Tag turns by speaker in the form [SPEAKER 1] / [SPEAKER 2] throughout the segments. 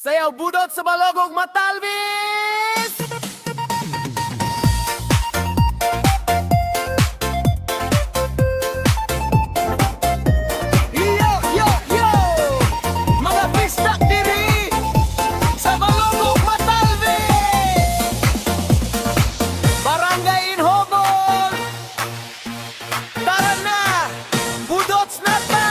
[SPEAKER 1] Sayaw, Budots sa Balogo, Matalvis! Yo, yo, yo! Mga bisdak diri sa Balogo, Matalvis! Baranggay Inhobol! Tara na! Budots na ta!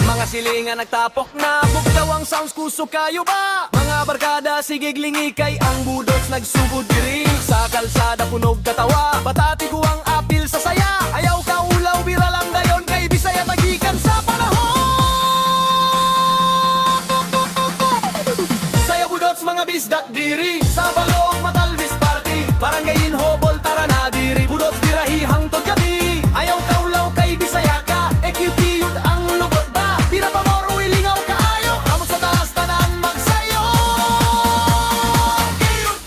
[SPEAKER 1] Mga silingan nagtapok na, bugtaw ang sounds kuso kayo ba? Mga barkada sigiglingi kay ang budots nagsugod diri sa kalsada punog katawa, batati ko ang apil sa saya. Ayaw kaulaw bira lang dayon kay bisaya tagikan sa panahon. Sayaw budots mga bisdak diri sa Balog Matalvis party, Baranggay Inhobol tara na diri, budots birahi hangtod gabii. Ayaw kaulaw kay bisaya ka, kiyud ang lubot ba? Bira pa moro lingaw kaayo, kamot sa taas tanan magsayo. Kiyud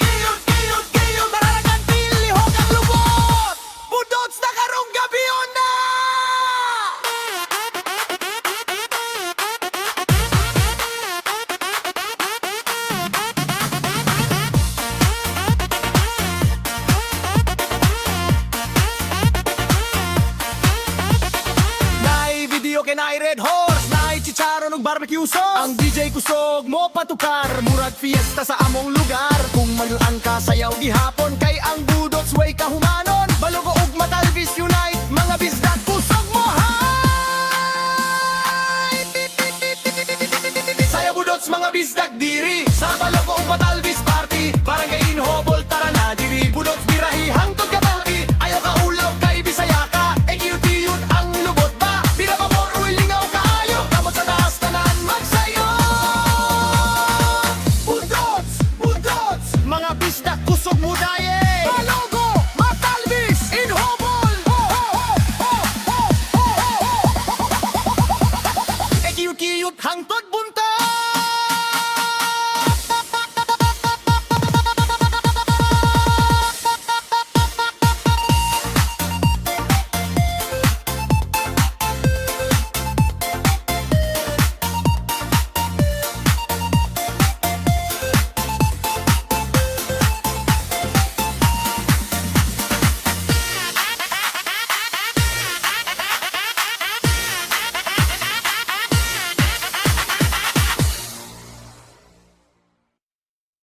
[SPEAKER 1] Baranggay Inhobol ang lubot, budots na karong gabi na. Nay video kay nay red horse, nay chicharon ug barbecue sauce. Ang DJ kusog mo patukar, murag fiesta sa among lugar. Kung manuan ka sayaw gihapon kay ang budots way kahumanon. Balogo ug Matalvis unite, mga bisdak kusog mo hay. Sayaw budots mga bisdak diri sa Balogo ug Matalvis party.